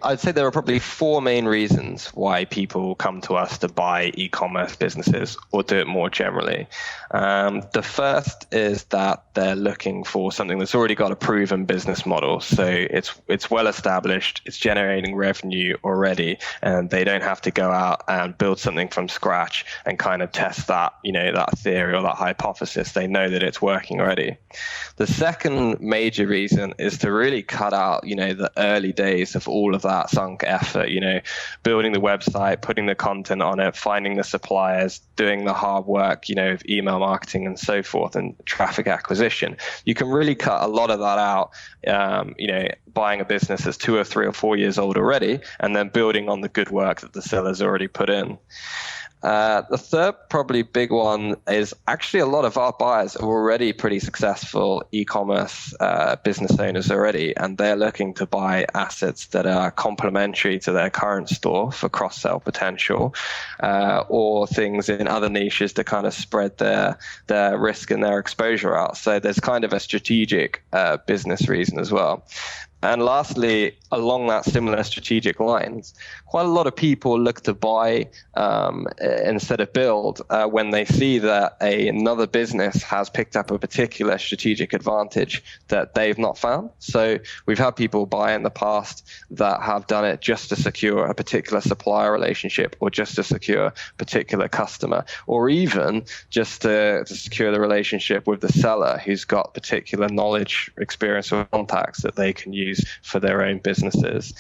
I'd say there are probably four main reasons why people come to us to buy e-commerce businesses or do it more generally. The first is that they're looking for something that's already got a proven business model. So it's well established, it's generating revenue already, and they don't have to go out and build something from scratch and kind of test that, that theory or that hypothesis. They know that it's working already. The second major reason is to really cut out, the early days of all of that sunk effort, building the website, putting the content on it, finding the suppliers, doing the hard work, of email marketing and so forth, and traffic acquisition. You can really cut a lot of that out, buying a business that's 2 or 3 or 4 years old already, and then building on the good work that the seller's already put in. The third probably big one is actually a lot of our buyers are already pretty successful e-commerce business owners already, and they're looking to buy assets that are complementary to their current store for cross-sell potential, or things in other niches to kind of spread their risk and their exposure out. So there's kind of a strategic business reason as well. And lastly, along that similar strategic lines, quite a lot of people look to buy instead of build when they see that another business has picked up a particular strategic advantage that they've not found. So we've had people buy in the past that have done it just to secure a particular supplier relationship, or just to secure a particular customer, or even just to secure the relationship with the seller who's got particular knowledge, experience, or contacts that they can use for their own businesses.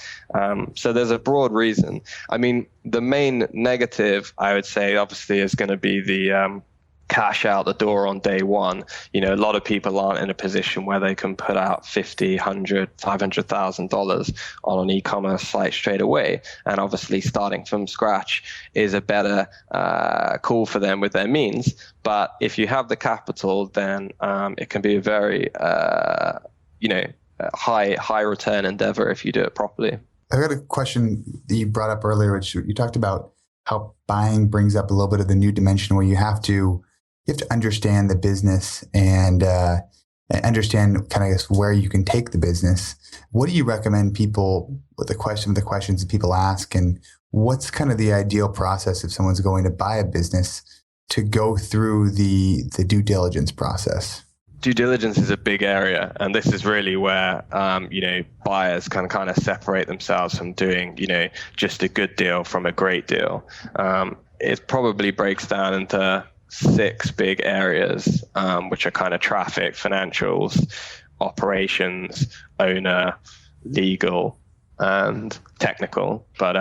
So there's a broad reason. I mean, the main negative, I would say, obviously, is going to be the cash out the door on day one. A lot of people aren't in a position where they can put out $50,000, $100,000, $500,000 on an e-commerce site straight away. And obviously, starting from scratch is a better call for them with their means. But if you have the capital, then it can be a very, high return endeavor if you do it properly. I got a question that you brought up earlier, which you talked about how buying brings up a little bit of the new dimension where you have to understand the business and understand kind of, I guess, where you can take the business. What do you recommend people, with the questions that people ask, and what's kind of the ideal process if someone's going to buy a business to go through the due diligence process? Due diligence is a big area, and this is really where buyers can kind of separate themselves from doing just a good deal from a great deal. It probably breaks down into 6 big areas, which are kind of traffic, financials, operations, owner, legal, and technical. But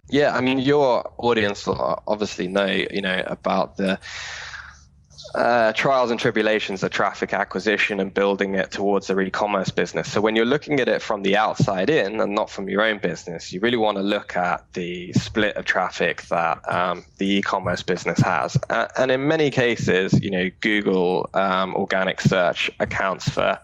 your audience will obviously know about the trials and tribulations of traffic acquisition and building it towards a e-commerce business. So when you're looking at it from the outside in and not from your own business, you really want to look at the split of traffic that the e-commerce business has. And in many cases, Google organic search accounts for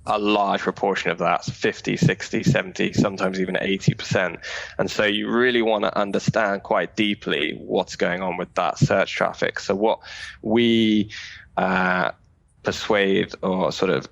a large proportion of that, 50, 60, 70, sometimes even 80%. And so you really want to understand quite deeply what's going on with that search traffic. So what we persuade or sort of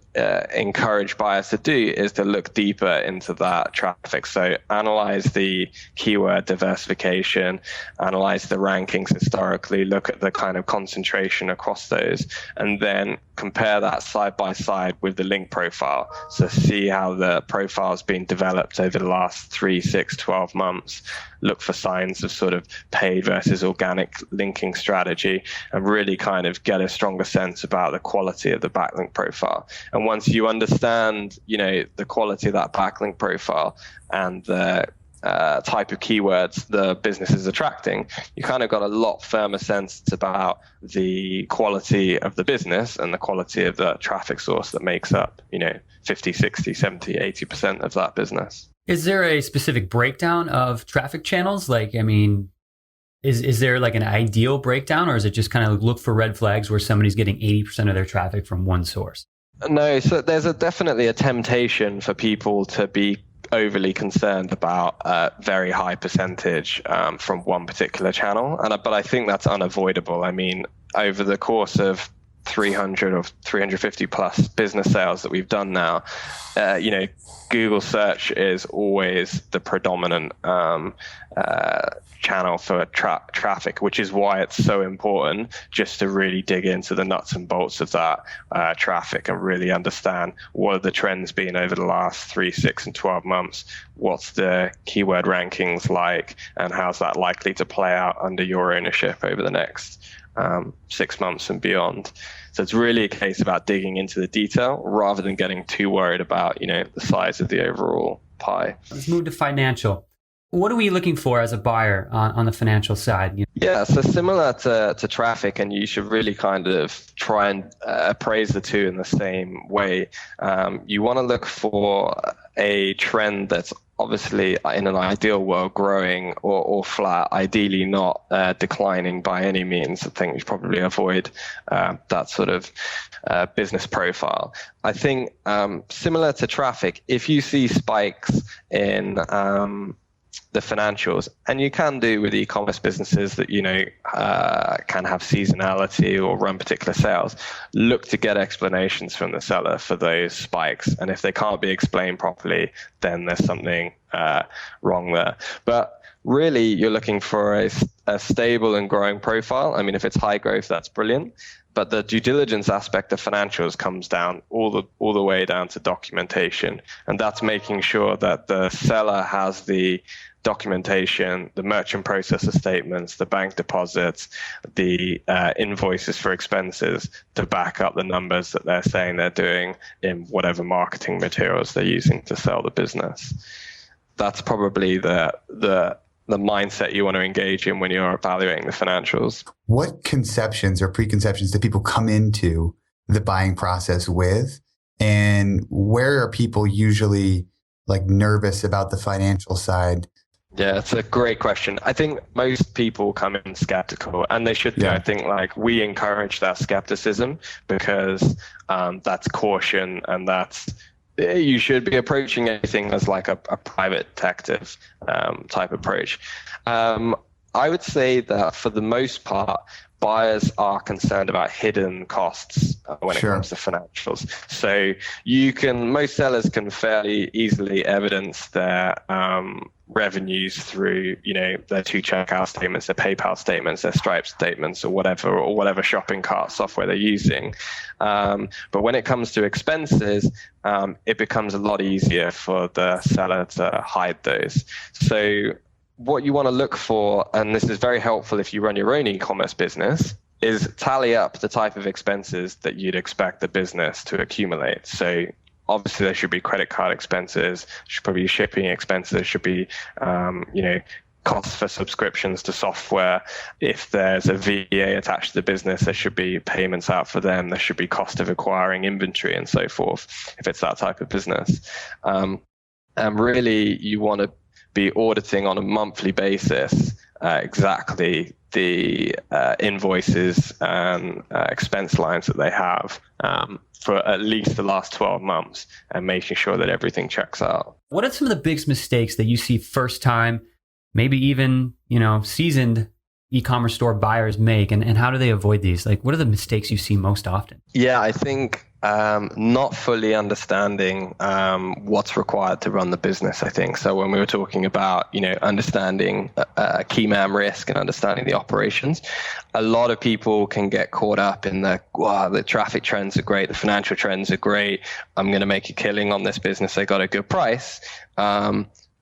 encourage buyers to do is to look deeper into that traffic. So analyze the keyword diversification, analyze the rankings historically, look at the kind of concentration across those, and then compare that side by side with the link profile. So see how the profile has been developed over the last 3, 6, 12 months. Look for signs of sort of paid versus organic linking strategy, and really kind of get a stronger sense about the quality of the backlink profile. And once you understand, the quality of that backlink profile and the type of keywords the business is attracting, you kind of got a lot firmer sense about the quality of the business and the quality of the traffic source that makes up, 50, 60, 70, 80% of that business. Is there a specific breakdown of traffic channels? Is there like an ideal breakdown, or is it just kind of look for red flags where somebody's getting 80% of their traffic from one source? No, so there's definitely a temptation for people to be overly concerned about a very high percentage from one particular channel. But I think that's unavoidable. I mean, over the course of 300 or 350 plus business sales that we've done now, Google search is always the predominant channel for traffic, which is why it's so important just to really dig into the nuts and bolts of that traffic and really understand what are the trends been over the last 3, 6, and 12 months. What's the keyword rankings like, and how's that likely to play out under your ownership over the next 6 months and beyond. So it's really a case about digging into the detail rather than getting too worried about, the size of the overall pie. Let's move to financial. What are we looking for as a buyer on the financial side? Yeah, so similar to traffic, and you should really kind of try and appraise the two in the same way. You want to look for a trend that's obviously, in an ideal world, growing or flat, ideally not declining by any means. I think you should probably avoid that sort of business profile. I think similar to traffic, if you see spikes in the financials, and you can do with e-commerce businesses that can have seasonality or run particular sales, look to get explanations from the seller for those spikes, and if they can't be explained properly, then there's something wrong there. But really, you're looking for a stable and growing profile. I mean, if it's high growth, that's brilliant. But the due diligence aspect of financials comes down all the way down to documentation, and that's making sure that the seller has the documentation, the merchant processor statements, the bank deposits, the invoices for expenses to back up the numbers that they're saying they're doing in whatever marketing materials they're using to sell the business. That's probably the mindset you want to engage in when you're evaluating the financials. What conceptions or preconceptions do people come into the buying process with? And where are people usually nervous about the financial side? Yeah, it's a great question. I think most people come in skeptical, and they should do. Yeah. I think we encourage that skepticism because that's caution, and you should be approaching anything as a private detective type approach. I would say that for the most part, buyers are concerned about hidden costs when it comes to financials. So most sellers can fairly easily evidence their revenues through, their 2 checkout statements, their PayPal statements, their Stripe statements, or whatever shopping cart software they're using. But when it comes to expenses, it becomes a lot easier for the seller to hide those. So what you want to look for, and this is very helpful if you run your own e-commerce business, is tally up the type of expenses that you'd expect the business to accumulate. So obviously there should be credit card expenses, should probably be shipping expenses, should be costs for subscriptions to software. If there's a VA attached to the business, there should be payments out for them. There should be cost of acquiring inventory and so forth, if it's that type of business. And really, you want to be auditing on a monthly basis exactly the invoices and expense lines that they have for at least the last 12 months and making sure that everything checks out. What are some of the biggest mistakes that you see first time, maybe even seasoned e-commerce store buyers make, and how do they avoid these? What are the mistakes you see most often? Yeah, I think not fully understanding what's required to run the business, I think. So when we were talking about, understanding key man risk and understanding the operations, a lot of people can get caught up in the traffic trends are great, the financial trends are great, I'm going to make a killing on this business, I got a good price.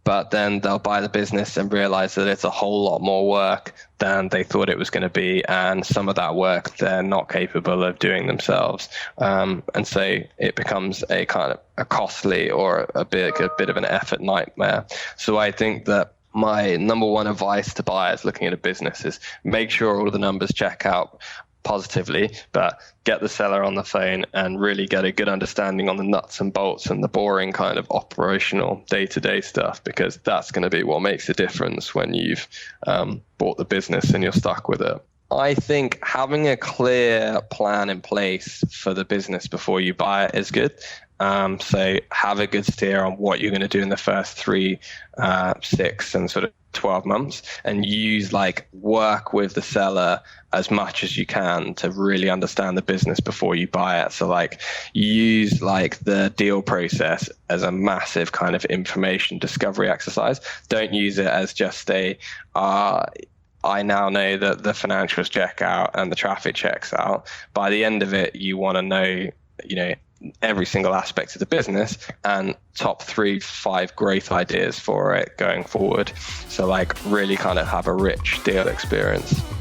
But then they'll buy the business and realize that it's a whole lot more work than they thought it was going to be. And some of that work they're not capable of doing themselves. And so it becomes a kind of a costly or a bit of an effort nightmare. So I think that my number one advice to buyers looking at a business is make sure all of the numbers check out positively, but get the seller on the phone and really get a good understanding on the nuts and bolts and the boring kind of operational day-to-day stuff, because that's going to be what makes a difference when you've bought the business and you're stuck with it. I think having a clear plan in place for the business before you buy it is good. So have a good steer on what you're going to do in the first 3, 6, and sort of 12 months, and work with the seller as much as you can to really understand the business before you buy it. So use the deal process as a massive kind of information discovery exercise. Don't use it as just I now know that the financials check out and the traffic checks out. By the end of it, you want to know, every single aspect of the business and top 3, 5 growth ideas for it going forward. So really kind of have a rich deal experience.